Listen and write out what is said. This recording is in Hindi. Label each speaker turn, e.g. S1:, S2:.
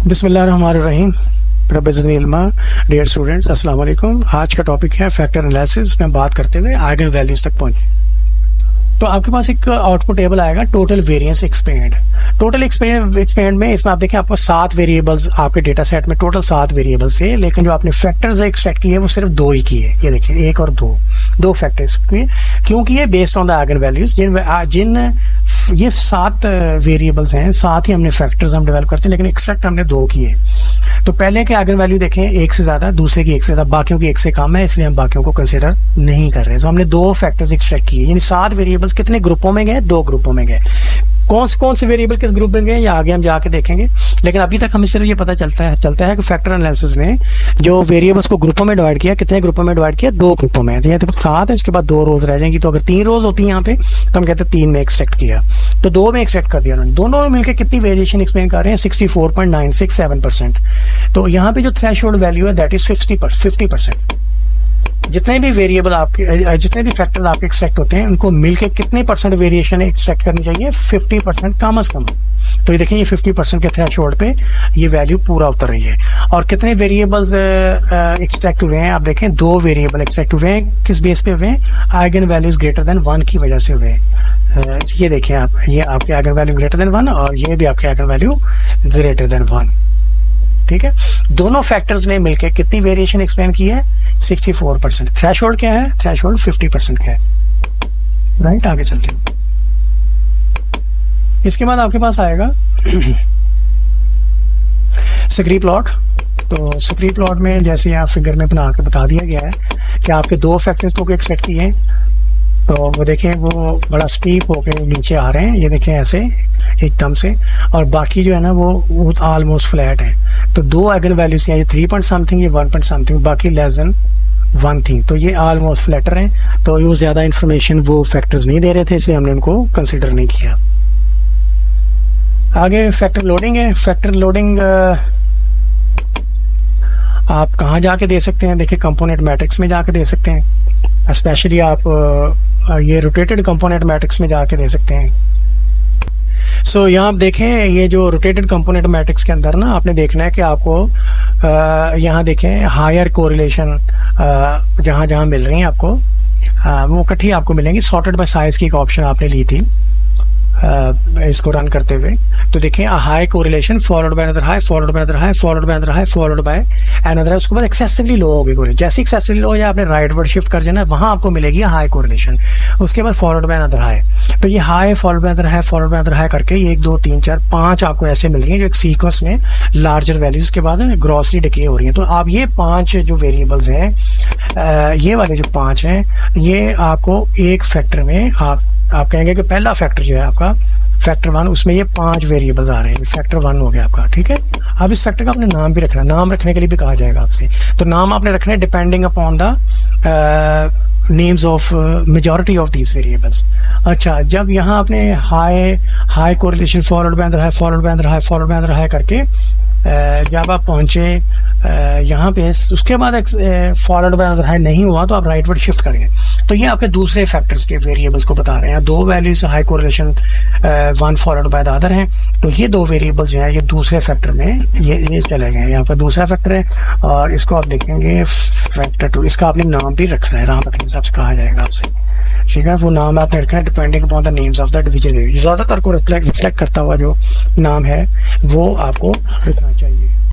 S1: बिस्मिल्लाहिर्रहमानिर्रहीम। डियर स्टूडेंट्स, अस्सलाम वालेकुम। आज का टॉपिक है फैक्टर एनालिसिस में बात करते हुए आइगन वैल्यूज तक पहुंचे। तो आपके पास एक आउटपुट टेबल आएगा, total variance expand. Total expand में इसमें आप देखें आपको 7 वेरिएबल्स आपके डेटा सेट में टोटल 7 वेरिएबल्स है, लेकिन जो आपने फैक्टर्स एक्सट्रैक्ट किए वो सिर्फ 2 ही किए। ये देखिए 1 और 2 फैक्टर्स किए, क्योंकि ये based on the eigen values. जिन ये 7 वेरिएबल्स हैं, 7 ही हमने फैक्टर्स हम डेवलप करते हैं, लेकिन एक्सट्रैक्ट हमने 2 किए। तो पहले के आइगन वैल्यू देखें 1 से ज्यादा, दूसरे की 1 से ज्यादा, बाकियों की 1 से कम है, इसलिए हम बाकियों को कंसीडर नहीं कर रहे। तो हमने 2 फैक्टर्स एक्सट्रैक्ट किए, यानी 7 वेरिएबल्स कितने ग्रुपों में गए? 2 ग्रुपों में गए। कौन से वेरिएबल किस ग्रुप में गए या आगे हम जाके देखेंगे, लेकिन अभी तक हमें सिर्फ ये पता चलता है कि फैक्टर एनालिसिस ने जो वेरिएबल्स को ग्रुपों में डिवाइड किया, कितने ग्रुपों में डिवाइड किया? 2 ग्रुपों में। तो ये देखो 7 है, इसके बाद 2 रोज रह जाएंगी। तो अगर 3 रोज होती है यहाँ पे तो हम कहते हैं 3 में एक्सट्रैक्ट किया, तो 2 में एक्सट्रैक्ट कर दिया उन्होंने। दोनों में मिलकर कितनी वेरिएशन एक्सप्लेन कर रहे हैं? 64.967%। तो यहाँ पे जो थ्रेशोल्ड वैल्यू है दैट इज 50%। जितने भी वेरिएबल आपके, जितने भी फैक्टर आपके एक्सट्रैक्ट होते हैं, उनको मिलके कितने परसेंट वेरिएशन एक्सट्रैक्ट करनी चाहिए? 50% कम से कम। तो ये देखिए, ये 50% के थ्रेशोल्ड पे ये वैल्यू पूरा उतर रही है। और कितने वेरिएबल्स एक्सट्रैक्ट हुए हैं? आप देखें 2 वेरिएबल एक्सट्रैक्ट हुए हैं। किस बेस पे हुए हैं? आइगन वैल्यूज ग्रेटर देन 1 की वजह से हुए हैं। ये देखें आप, ये आपके आइगन वैल्यू ग्रेटर देन 1 और ये भी आपके आइगन वैल्यू ग्रेटर देन 1। ठीक है, दोनों फैक्टर्स ने मिलकर कितनी वेरिएशन एक्सप्लेन की है? 64%। थ्रेशोल्ड क्या है? थ्रेशोल्ड 50% का है। राइट, आगे चलते हैं। इसके बाद आपके पास आएगा स्क्री प्लॉट। तो स्क्री प्लॉट में जैसे यहाँ फिगर में बना के बता दिया गया है कि आपके 2 फैक्टर्स को एक्सपेक्ट किए हैं, तो वो देखें वो बड़ा स्टीप होके नीचे आ रहे हैं। ये देखें ऐसे एकदम से, और बाकी जो है ना वो ऑलमोस्ट फ्लैट है। तो 2 आइगन वैल्यूज हैं, ये 3 पॉइंट समथिंग, ये 1 पॉइंट समथिंग, बाकी लेस देन 1 थी। तो ये ऑलमोस्ट फ्लैटर हैं। तो ये ज्यादा इंफॉर्मेशन वो फैक्टर्स नहीं दे रहे थे, इसलिए हमने उनको कंसिडर नहीं किया। आगे फैक्टर लोडिंग है। फैक्टर लोडिंग आप कहाँ जाके दे सकते हैं? देखिए कंपोनेंट मैट्रिक्स में जाके दे सकते हैं। स्पेशली आप ये रोटेटेड कंपोनेंट मैट्रिक्स में जाके दे सकते हैं। सो यहाँ आप देखें, ये जो रोटेटेड कंपोनेंट मैट्रिक्स के अंदर ना आपने देखना है कि आपको यहाँ देखें हायर कोरिलेशन जहाँ जहाँ मिल रही हैं आपको, वो इकट्ठी आपको मिलेंगी। सॉर्टेड बाय साइज की एक ऑप्शन आपने ली थी इसको रन करते हुए। तो देखें high correlation followed by another high, followed by another high, followed by another high, followed by another. उसके बाद एक्सेसिवली लो होगी कोरिलेशन। जैसे एक्सेसिवली लो हो जाए आपने राइट वर्ड शिफ्ट कर जाना, वहां आपको मिलेगी हाई कोरिलेशन। उसके बाद फॉलोड बाय अनदर हाई। तो ये high, followed by another high, followed by another high करके 1 2 3 4 5 आपको ऐसे मिल रही है जो एक सीक्वेंस में लार्जर वैल्यूज के बाद ग्रॉसली डिके हो रही है। तो आप ये 5 जो वेरिएबल्स हैं, ये वाले जो 5 हैं, ये आपको एक फैक्टर में आप कहेंगे कि पहला फैक्टर जो है आपका फैक्टर 1, उसमें ये 5 वेरिएबल्स आ रहे हैं। फैक्टर 1 हो गया आपका। ठीक है, अब इस फैक्टर का आपने नाम भी रखना है। नाम रखने के लिए भी कहा जाएगा आपसे। तो नाम आपने रखना है depending upon the names of majority of these variables. अच्छा, जब यहाँ आपने high correlation followed by another high, followed by another high, followed by another high करके जब आप पहुंचे यहाँ पे, उसके बाद फॉलोड बाय अनदर हाई नहीं हुआ तो आप राइट वर्ड शिफ्ट करेंगे। तो ये आपके दूसरे फैक्टर्स के वेरिएबल्स को बता रहे हैं। 2 values high correlation 1 followed by the other हैं। तो ये 2 वेरिएबल्स जो है ये दूसरे फैक्टर में ये चले गए। यहाँ पर दूसरा फैक्टर है और इसको आप देखेंगे फैक्टर 2। इसका आपने नाम भी रखना है, नाम रखने हिसाब से कहा जाएगा आपसे। ठीक है, वो नाम आपने रखना है depending upon the names of the division. ज्यादातर को रिफ्लेक्ट करता हुआ जो नाम है वो आपको रखना चाहिए।